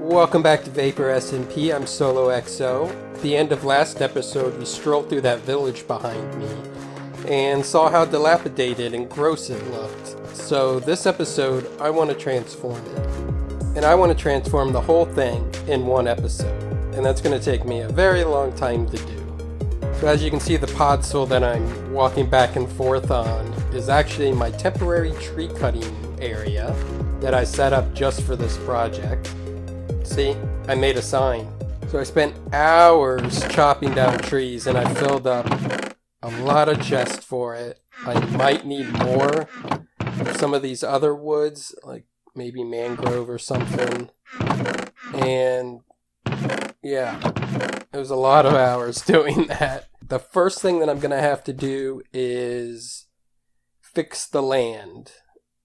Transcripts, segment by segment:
Welcome back to Vapor SMP. I'm Solo XO. At the end of last episode, we strolled through that village behind me and saw how dilapidated and gross it looked. So this episode, I want to transform it. And I want to transform the whole thing in one episode. And that's going to take me a very long time to do. So as you can see, the podzol that I'm walking back and forth on is actually my temporary tree cutting area that I set up just for this project. See, I made a sign. So I spent hours chopping down trees and I filled up a lot of chest for it. I might need more of some of these other woods, like maybe mangrove or something. And yeah, it was a lot of hours doing that. The first thing that I'm going to have to do is fix the land.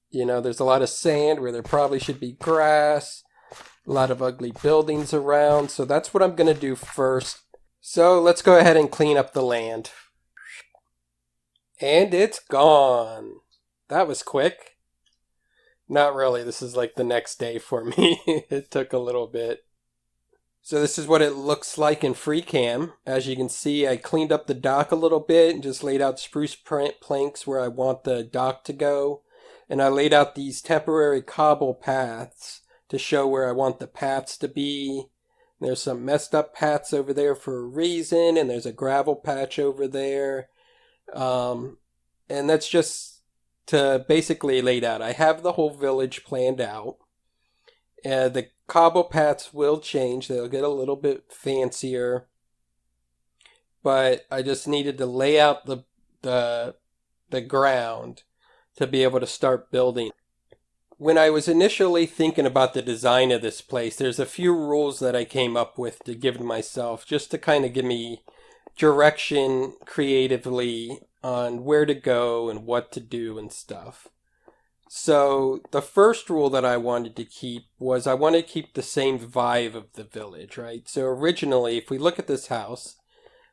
You know, there's a lot of sand where there probably should be grass. A lot of ugly buildings around, so that's what I'm going to do first. So let's go ahead and clean up the land. And it's gone. That was quick. Not really, this is like the next day for me. It took a little bit. So this is what it looks like in free cam. As you can see, I cleaned up the dock a little bit and just laid out spruce planks where I want the dock to go. And I laid out these temporary cobble paths to show where I want the paths to be. There's some messed up paths over there for a reason, and there's a gravel patch over there. And that's just to basically lay out. I have the whole village planned out. The cobble paths will change. They'll get a little bit fancier. But I just needed to lay out the ground to be able to start building. When I was initially thinking about the design of this place, there's a few rules that I came up with to give to myself just to kind of give me direction creatively on where to go and what to do and stuff. So the first rule that I wanted to keep was I wanted to keep the same vibe of the village, right? So originally, if we look at this house,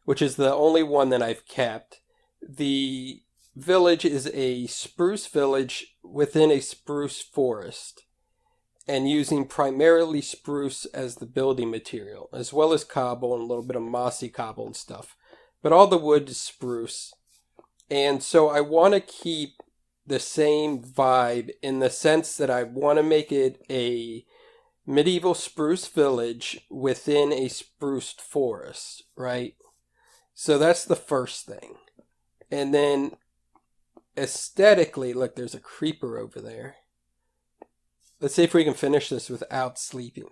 which is the only one that I've kept, the village is a spruce village within a spruce forest and using primarily spruce as the building material, as well as cobble and a little bit of mossy cobble and stuff. But all the wood is spruce. And so I want to keep the same vibe in the sense that I want to make it a medieval spruce village within a spruced forest, right? So that's the first thing. And then aesthetically, look, there's a creeper over there. Let's see if we can finish this without sleeping.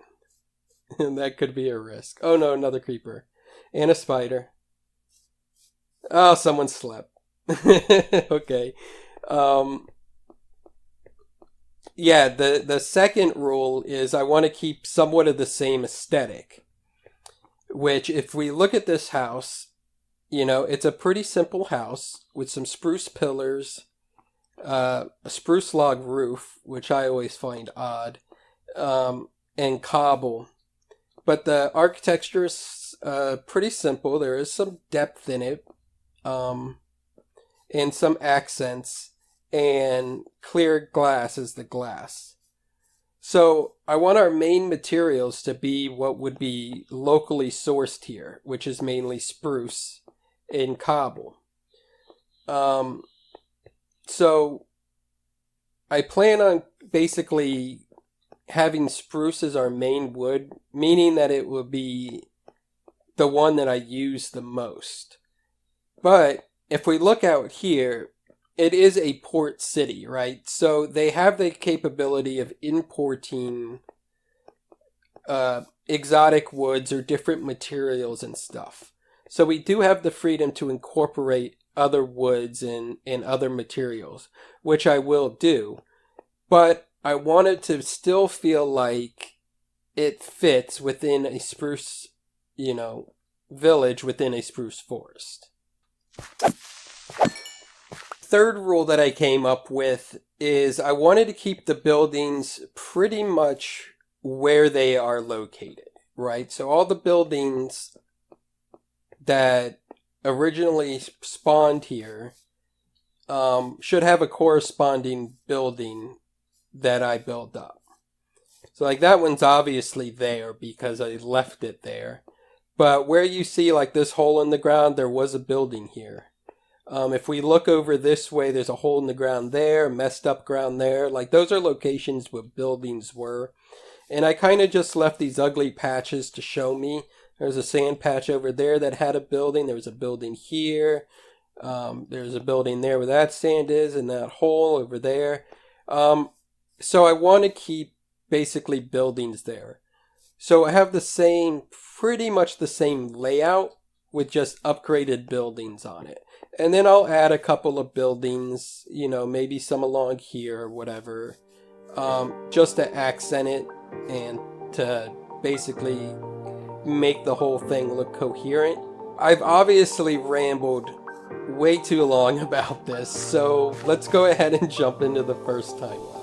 And that could be a risk. Oh no, another creeper. And a spider. Oh, someone slept. Okay. Yeah, the second rule is I want to keep somewhat of the same aesthetic. Which, if we look at this house, you know, it's a pretty simple house with some spruce pillars, a spruce log roof, which I always find odd, and cobble. But the architecture is pretty simple. There is some depth in it, and some accents, and clear glass is the glass. So I want our main materials to be what would be locally sourced here, which is mainly spruce and cobble. So I plan on basically having spruce as our main wood, meaning that it will be the one that I use the most. But if we look out here, it is a port city, right? So they have the capability of importing exotic woods or different materials and stuff. So we do have the freedom to incorporate other woods and other materials, which I will do. But I want it to still feel like it fits within a spruce, village within a spruce forest. Third rule that I came up with is I wanted to keep the buildings pretty much where they are located, right? So all the buildings that originally spawned here should have a corresponding building that I built up. So like that one's obviously there because I left it there. But where you see like this hole in the ground, there was a building here. If we look over this way, there's a hole in the ground there, messed up ground there. Like those are locations where buildings were. And I kind of just left these ugly patches to show me. There's a sand patch over there that had a building. There was a building here. There's a building there where that sand is, and that hole over there. So I want to keep basically buildings there. So I have pretty much the same layout with just upgraded buildings on it. And then I'll add a couple of buildings, maybe some along here or whatever, just to accent it and to basically make the whole thing look coherent. I've obviously rambled way too long about this, so let's go ahead and jump into the first time lapse.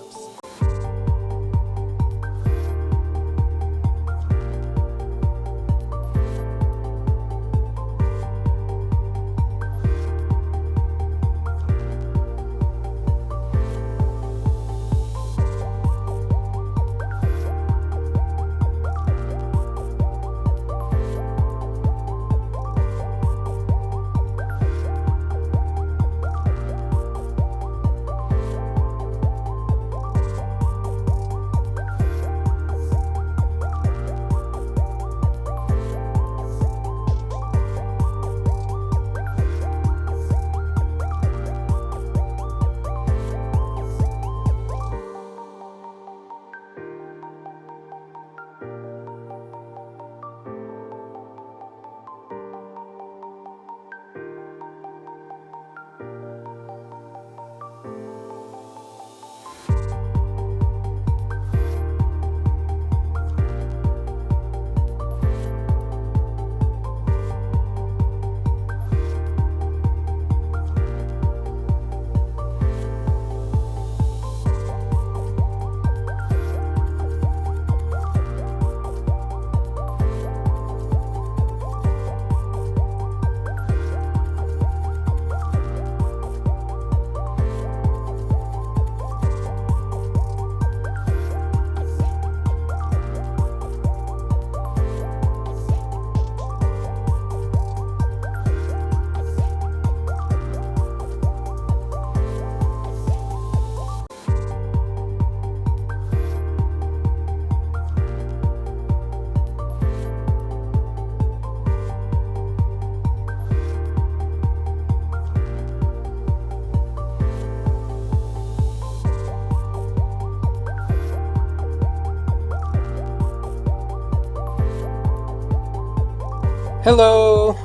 Hello,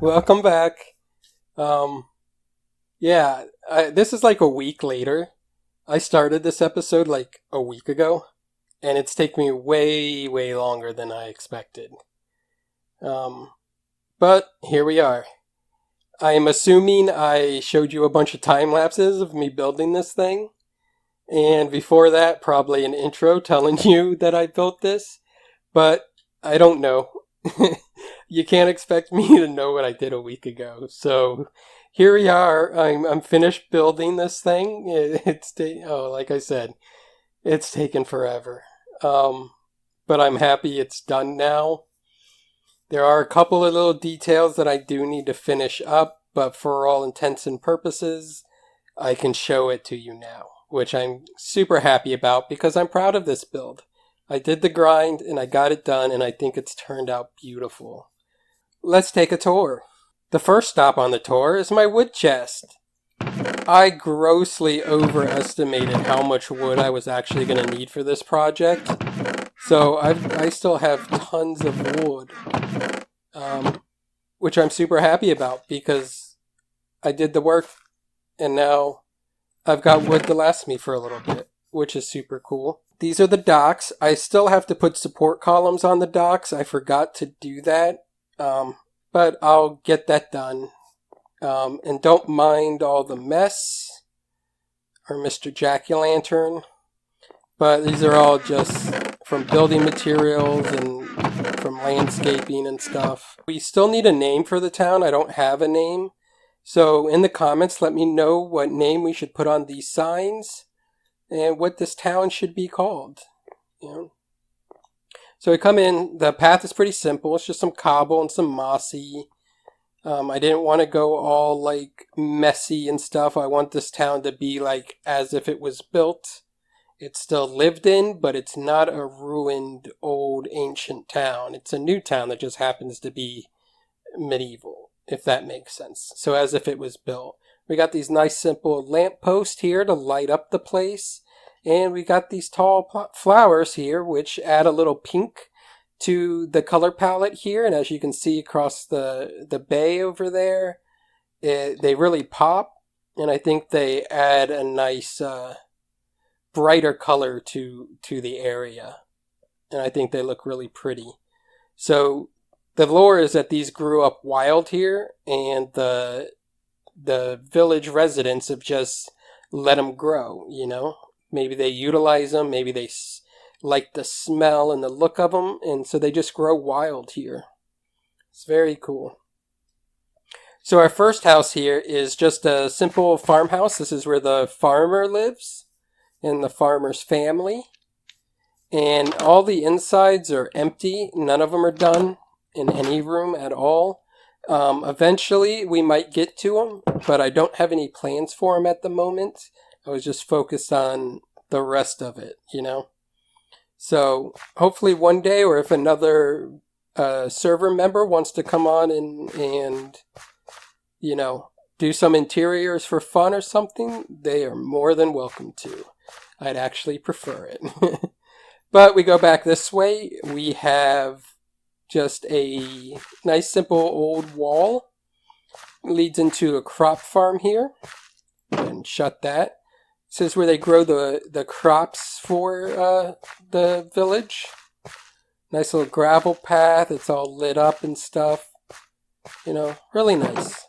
welcome back. This is like a week later. I started this episode like a week ago, and it's taken me way, way longer than I expected. But here we are. I'm assuming I showed you a bunch of time lapses of me building this thing, and before that, probably an intro telling you that I built this, but I don't know. You can't expect me to know what I did a week ago. So here we are. I'm finished building this thing. Like I said, it's taken forever. But I'm happy it's done now. There are a couple of little details that I do need to finish up, but for all intents and purposes, I can show it to you now, which I'm super happy about because I'm proud of this build. I did the grind and I got it done, and I think it's turned out beautiful. Let's take a tour. The first stop on the tour is my wood chest. I grossly overestimated how much wood I was actually going to need for this project. So I still have tons of wood, which I'm super happy about because I did the work and now I've got wood to last me for a little bit, which is super cool. These are the docks. I still have to put support columns on the docks. I forgot to do that. But I'll get that done. And don't mind all the mess, or Mr. Jack-o'-lantern. But these are all just from building materials and from landscaping and stuff. We still need a name for the town. I don't have a name. So in the comments, let me know what name we should put on these signs and what this town should be called. So we come in, the path is pretty simple. It's just some cobble and some mossy. I didn't want to go all like messy and stuff. I want this town to be like as if it was built. It's still lived in, but it's not a ruined old ancient town. It's a new town that just happens to be medieval, if that makes sense. So as if it was built. We got these nice simple lamp posts here to light up the place. And we got these tall flowers here, which add a little pink to the color palette here. And as you can see across the bay over there, they really pop. And I think they add a nice brighter color to the area. And I think they look really pretty. So the lore is that these grew up wild here, and the village residents have just let them grow, you know. Maybe they utilize them, maybe they like the smell and the look of them, and so they just grow wild here. It's very cool. So our first house here is just a simple farmhouse. This is where the farmer lives and the farmer's family. And all the insides are empty. None of them are done in any room at all. Eventually we might get to them, but I don't have any plans for them at the moment. I was just focused on the rest of it, you know. So hopefully one day, or if another server member wants to come on and you know, do some interiors for fun or something, they are more than welcome to. I'd actually prefer it. But we go back this way. We have just a nice simple old wall. It leads into a crop farm here. And shut that. This is where they grow the crops for the village. Nice little gravel path. It's all lit up and stuff. You know, really nice.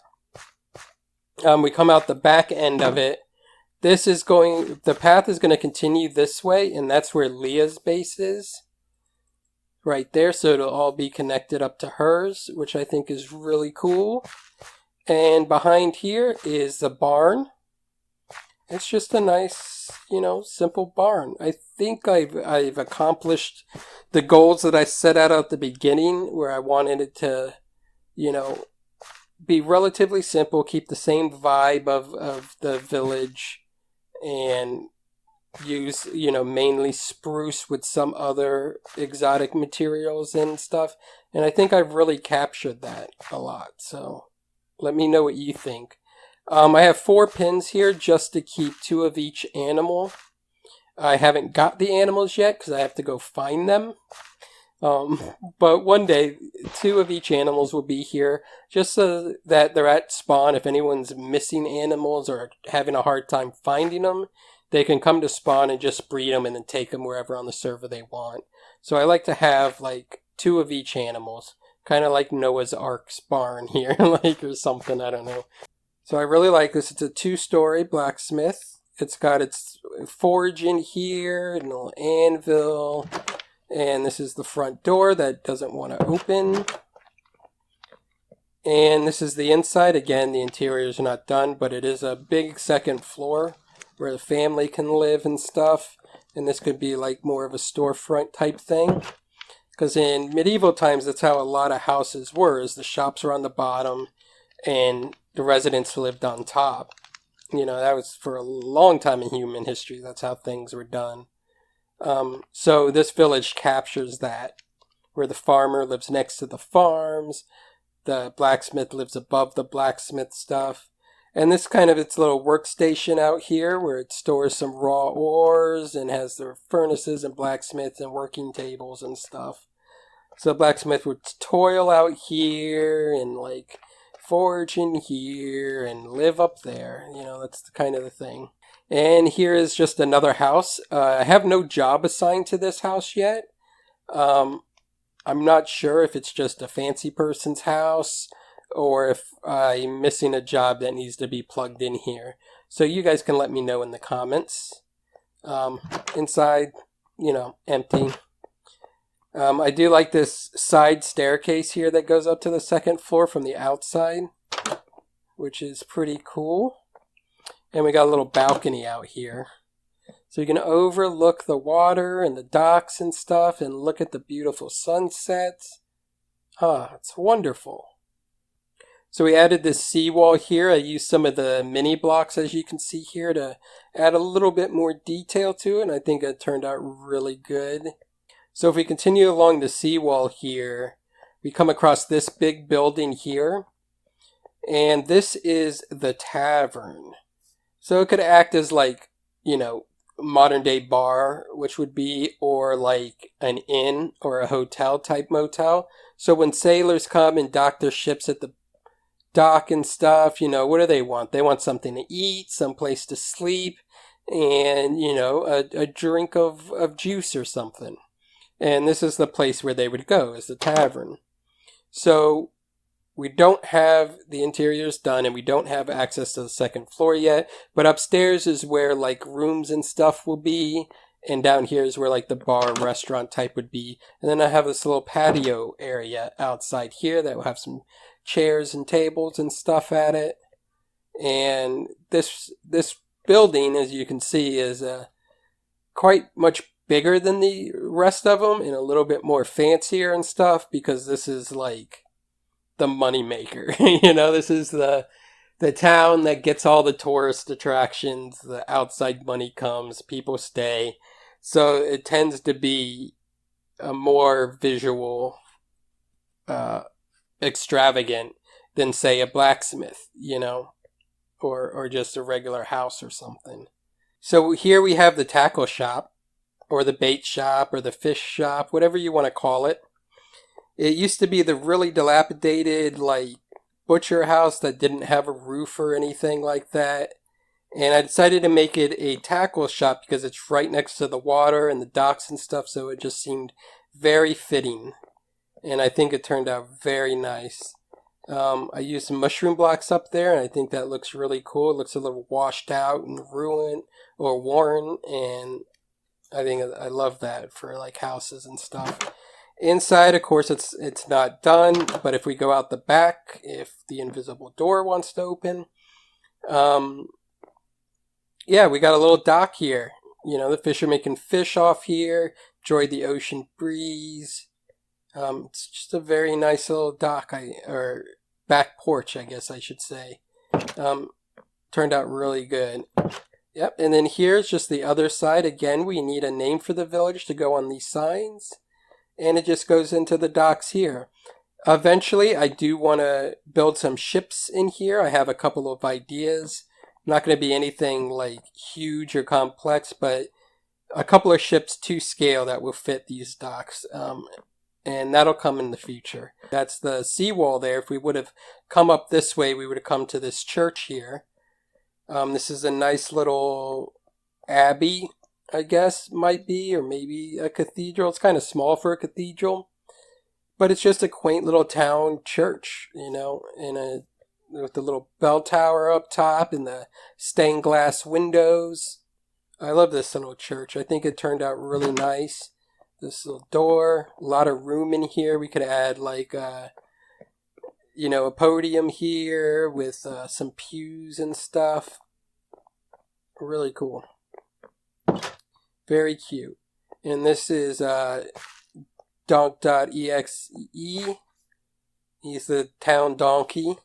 We come out the back end of it. The path is going to continue this way, and that's where Leah's base is. Right there, so it'll all be connected up to hers, which I think is really cool. And behind here is the barn. It's just a nice, you know, simple barn. I think I've accomplished the goals that I set out at the beginning, where I wanted it to, you know, be relatively simple, keep the same vibe of the village, and use, you know, mainly spruce with some other exotic materials and stuff. And I think I've really captured that a lot. So let me know what you think. I have 4 pins here just to keep 2 of each animal. I haven't got the animals yet because I have to go find them. But one day, 2 of each animals will be here just so that they're at spawn. If anyone's missing animals or having a hard time finding them, they can come to spawn and just breed them and then take them wherever on the server they want. So I like to have like 2 of each animals, kind of like Noah's Ark's barn here, like, or something, I don't know. So I really like this. It's a 2-story blacksmith. It's got its forge in here, and a little anvil. And this is the front door that doesn't want to open. And this is the inside. Again, the interior is not done, but it is a big second floor where the family can live and stuff. And this could be like more of a storefront type thing. Because in medieval times, that's how a lot of houses were, is the shops were on the bottom and the residents lived on top. You know, that was for a long time in human history. That's how things were done. So this village captures that, where the farmer lives next to the farms, the blacksmith lives above the blacksmith stuff, and this kind of its little workstation out here where it stores some raw ores and has their furnaces and blacksmiths and working tables and stuff. So the blacksmith would toil out here and like forge in here and live up there. You know, that's kind of the thing. And here is just another house. I have no job assigned to this house yet. I'm not sure if it's just a fancy person's house or if I'm missing a job that needs to be plugged in here. So you guys can let me know in the comments. Inside, you know, empty. I do like this side staircase here that goes up to the second floor from the outside, which is pretty cool. And we got a little balcony out here. So you can overlook the water and the docks and stuff and look at the beautiful sunsets. It's wonderful. So we added this seawall here. I used some of the mini blocks, as you can see here, to add a little bit more detail to it, and I think it turned out really good. So if we continue along the seawall here, we come across this big building here, and this is the tavern. So it could act as like, modern day bar, which would be, or like an inn or a hotel type motel. So when sailors come and dock their ships at the dock and stuff, what do they want? They want something to eat, some place to sleep, and, a drink of juice or something. And this is the place where they would go, is the tavern. So we don't have the interiors done, and we don't have access to the second floor yet, but upstairs is where like rooms and stuff will be, and down here is where like the bar restaurant type would be. And then I have this little patio area outside here that will have some chairs and tables and stuff at it. And this building, as you can see, is quite much bigger than the rest of them and a little bit more fancier and stuff, because this is like the money maker. This is the town that gets all the tourist attractions. The outside money comes, people stay, so it tends to be a more visual extravagant than, say, a blacksmith, or just a regular house or something. So here we have the tackle shop, or the bait shop, or the fish shop, whatever you want to call it. It used to be the really dilapidated, like, butcher house that didn't have a roof or anything like that. And I decided to make it a tackle shop because it's right next to the water and the docks and stuff, so it just seemed very fitting. And I think it turned out very nice. I used some mushroom blocks up there, and I think that looks really cool. It looks a little washed out and ruined or worn, and I think I love that for like houses and stuff. Inside, of course, it's not done, but if we go out the back, if the invisible door wants to open, we got a little dock here. The fish are making fish off here, enjoy the ocean breeze. It's just a very nice little dock, or back porch, I guess I should say. Turned out really good. Yep, and then here's just the other side. Again, we need a name for the village to go on these signs, and it just goes into the docks here. Eventually, I do want to build some ships in here. I have a couple of ideas. Not going to be anything like huge or complex, but a couple of ships to scale that will fit these docks. And that'll come in the future. That's the seawall there. If we would have come up this way, we would have come to this church here. This is a nice little abbey, I guess, might be, or maybe a cathedral. It's kind of small for a cathedral, but it's just a quaint little town church, with the little bell tower up top and the stained glass windows. I love this little church. I think it turned out really nice. This little door, a lot of room in here. We could add like, a podium here with some pews and stuff. Really cool. Very cute. And this is Donk.exe. He's the town donkey,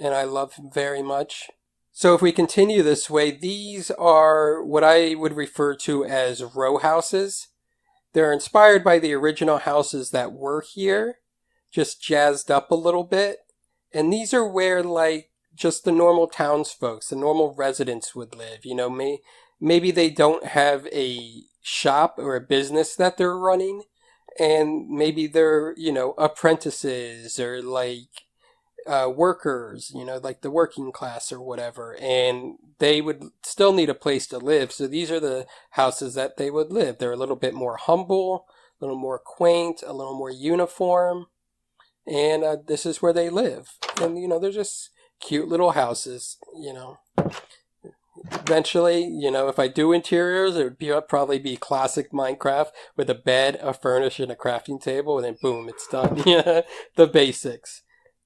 and I love him very much. So if we continue this way, these are what I would refer to as row houses. They're inspired by the original houses that were here, just jazzed up a little bit. And these are where, like, just the normal townsfolk, the normal residents would live. Maybe they don't have a shop or a business that they're running, and maybe they're, apprentices or, like, workers, like the working class or whatever, and they would still need a place to live. So these are the houses that they would live. They're a little bit more humble, a little more quaint, a little more uniform, and this is where they live. And they're just cute little houses. Eventually, if I do interiors, it would probably be classic Minecraft with a bed, a furnish, and a crafting table, and then boom, it's done. The basics.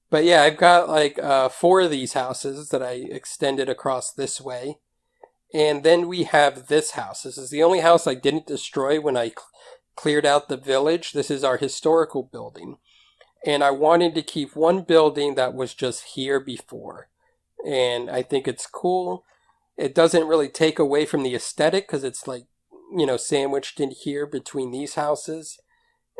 But yeah, I've got like 4 of these houses that I extended across this way. And then we have this house. This is the only house I didn't destroy when I cleared out the village. This is our historical building. And I wanted to keep one building that was just here before. And I think it's cool. It doesn't really take away from the aesthetic because it's like, you know, sandwiched in here between these houses.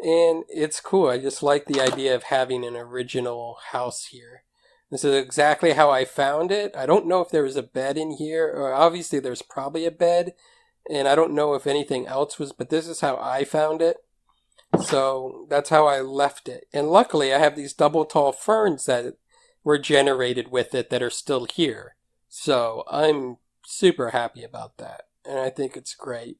And it's cool. I just like the idea of having an original house here. This is exactly how I found it. I don't know if there was a bed in here, or obviously there's probably a bed, and I don't know if anything else was, but this is how I found it. So that's how I left it. And luckily I have these double tall ferns that were generated with it that are still here. So I'm super happy about that, and I think it's great.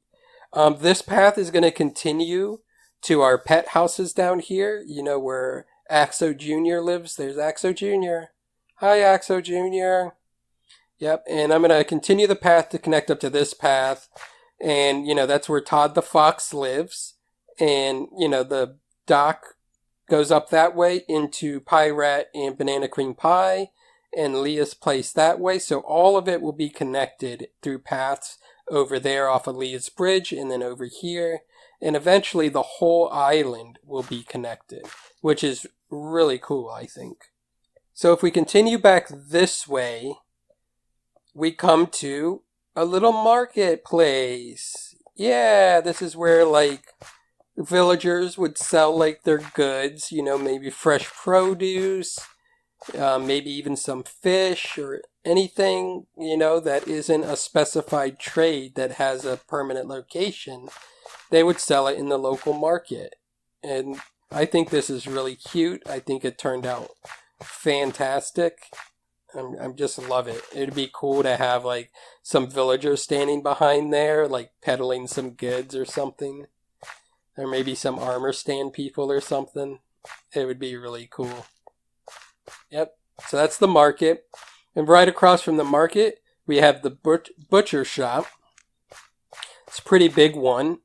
This path is going to continue to our pet houses down here, you know, where Axo Jr. lives. There's Axo Jr. Hi, Axo Jr. Yep, and I'm going to continue the path to connect up to this path. And, you know, that's where Todd the Fox lives. And, you know, the dock goes up that way into Pie Rat and Banana Cream Pie. And Leah's place that way. So all of it will be connected through paths over there off of Leah's Bridge and then over here. And eventually the whole island will be connected, which is really cool, I think. So if we continue back this way, we come to a little marketplace. Yeah, this is where like villagers would sell like their goods, you know, maybe fresh produce, maybe even some fish or anything, you know, that isn't a specified trade that has a permanent location. They would sell it in the local market. And I think this is really cute. I think it turned out fantastic. I'm just love it. It'd be cool to have like some villagers standing behind there, like peddling some goods or something. Or maybe some armor stand people or something. It would be really cool. Yep. So that's the market. And right across from the market, we have the butcher shop. It's a pretty big one.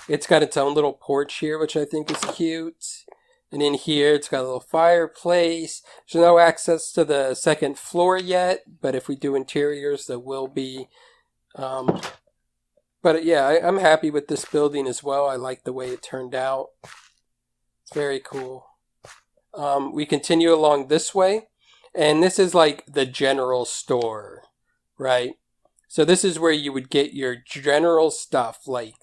It's got its own little porch here, which I think is cute. And in here, it's got a little fireplace. There's no access to the second floor yet, but if we do interiors, there will be. But yeah, I'm happy with this building as well. I like the way it turned out. It's very cool. We continue along this way, and this is like the general store, right? So this is where you would get your general stuff, like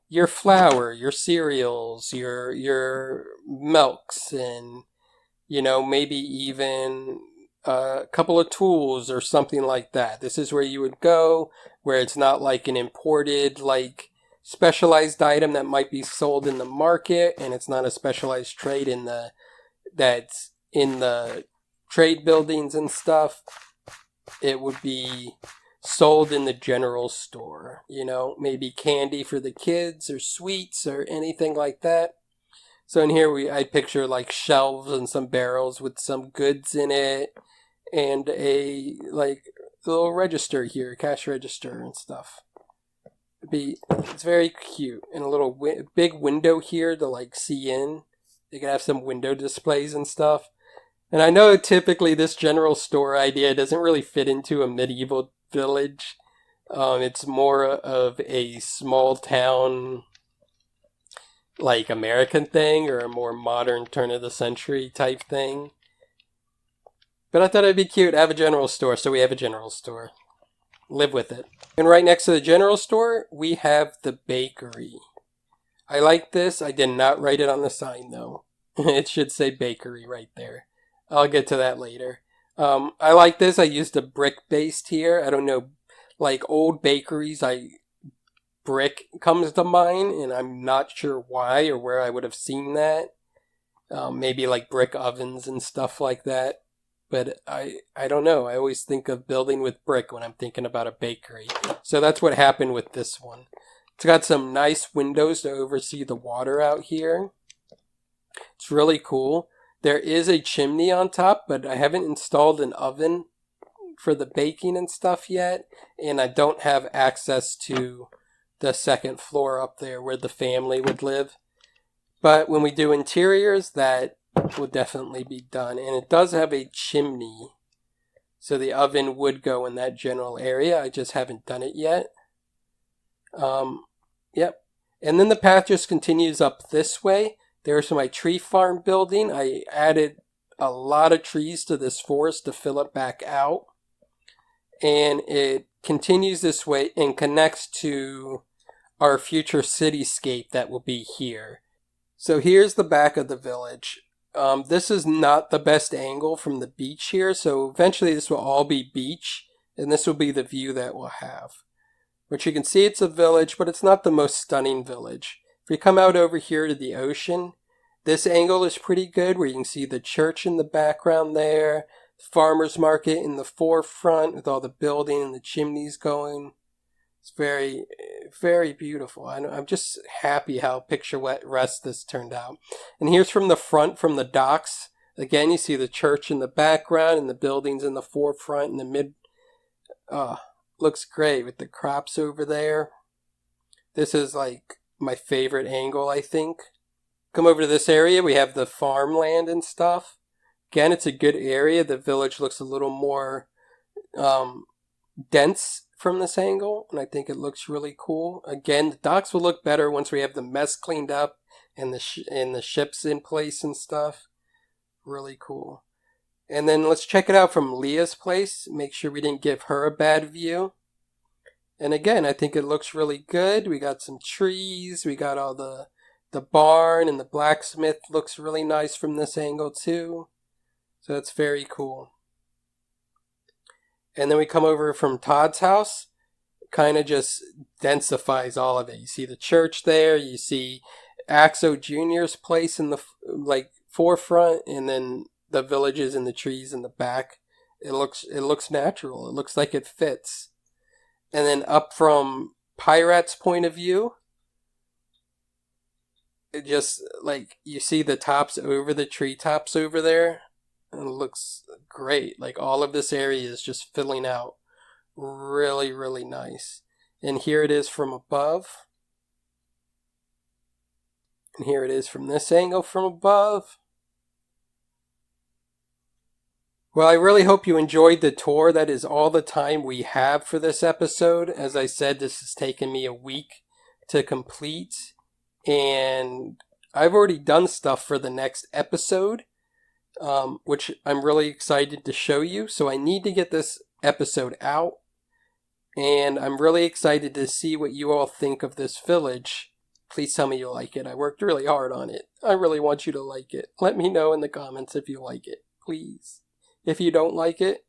your flour, your cereals, your milks, and, you know, maybe even a couple of tools or something like that. This is where you would go, where it's not like an imported, like, specialized item that might be sold in the market, and it's not a specialized trade that's in the trade buildings and stuff. It would be sold in the general store, you know, maybe candy for the kids or sweets or anything like that. So in here I picture like shelves and some barrels with some goods in it, and a like little register here, cash register and stuff. It's very cute, and a little big window here to like see in. They could have some window displays and stuff. And I know typically this general store idea doesn't really fit into a medieval village. It's more of a small town, like American thing, or a more modern turn of the century type thing. But I thought it'd be cute to have a general store, so we have a general store. Live with it. And right next to the general store, we have the bakery. I like this. I did not write it on the sign though. It should say bakery right there. I'll get to that later. I like this. I used a brick based here. I don't know, like old bakeries, brick comes to mind, and I'm not sure why or where I would have seen that. Maybe like brick ovens and stuff like that. But I don't know. I always think of building with brick when I'm thinking about a bakery. So that's what happened with this one. It's got some nice windows to oversee the water out here. It's really cool. There is a chimney on top, but I haven't installed an oven for the baking and stuff yet. And I don't have access to the second floor up there where the family would live. But when we do interiors, that will definitely be done. And it does have a chimney So the oven would go in that general area. I just haven't done it yet. Yep. And then the path just continues up this way. There's my tree farm building. I added a lot of trees to this forest to fill it back out. And it continues this way and connects to our future cityscape that will be here. So here's the back of the village. This is not the best angle from the beach here, so eventually this will all be beach, and this will be the view that we'll have. But you can see it's a village, but it's not the most stunning village. If you come out over here to the ocean, this angle is pretty good, where you can see the church in the background there, farmer's market in the forefront with all the building and the chimneys going. It's very, very beautiful. I'm just happy how picturesque this turned out. And here's from the front, from the docks. Again, you see the church in the background and the buildings in the forefront and the mid. Looks great with the crops over there. This is like my favorite angle, I think. Come over to this area. We have the farmland and stuff. Again, it's a good area. The village looks a little more dense from this angle, and I think it looks really cool. Again, the docks will look better once we have the mess cleaned up and the ships in place and stuff. Really cool. And then let's check it out from Leah's place. Make sure we didn't give her a bad view. And again, I think it looks really good. We got some trees. We got all the barn, and the blacksmith looks really nice from this angle too. So it's very cool. And then we come over from Todd's house. Kind of just densifies all of it. You see the church there. You see Axo Jr.'s place in the forefront, and then the villages and the trees in the back. It looks natural. It looks like it fits. And then up from Pirate's point of view, it just like you see the tops over the treetops over there. And it looks great. Like all of this area is just filling out really, really nice. And here it is from above. And here it is from this angle from above. Well, I really hope you enjoyed the tour. That is all the time we have for this episode. As I said, this has taken me a week to complete. And I've already done stuff for the next episode, which I'm really excited to show you. So I need to get this episode out. And I'm really excited to see what you all think of this village. Please tell me you like it. I worked really hard on it. I really want you to like it. Let me know in the comments if you like it, please. If you don't like it,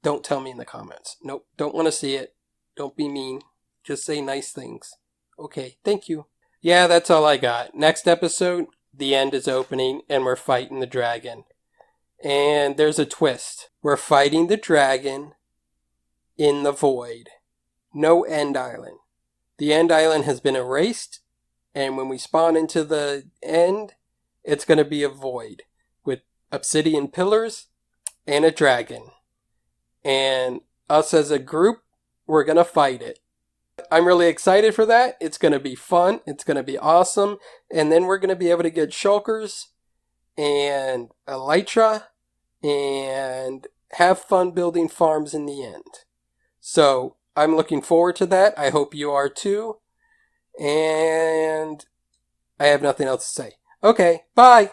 don't tell me in the comments. Nope, don't want to see it. Don't be mean. Just say nice things. Okay, thank you. Yeah, that's all I got. Next episode, the end is opening and we're fighting the dragon. And there's a twist. We're fighting the dragon in the void. No end island. The end island has been erased, and when we spawn into the end, it's going to be a void with obsidian pillars and a dragon. And us as a group, we're going to fight it. I'm really excited for that. It's going to be fun. It's going to be awesome. And then we're going to be able to get shulkers and elytra and have fun building farms in the end. So I'm looking forward to that. I hope you are too. And I have nothing else to say. Okay, bye.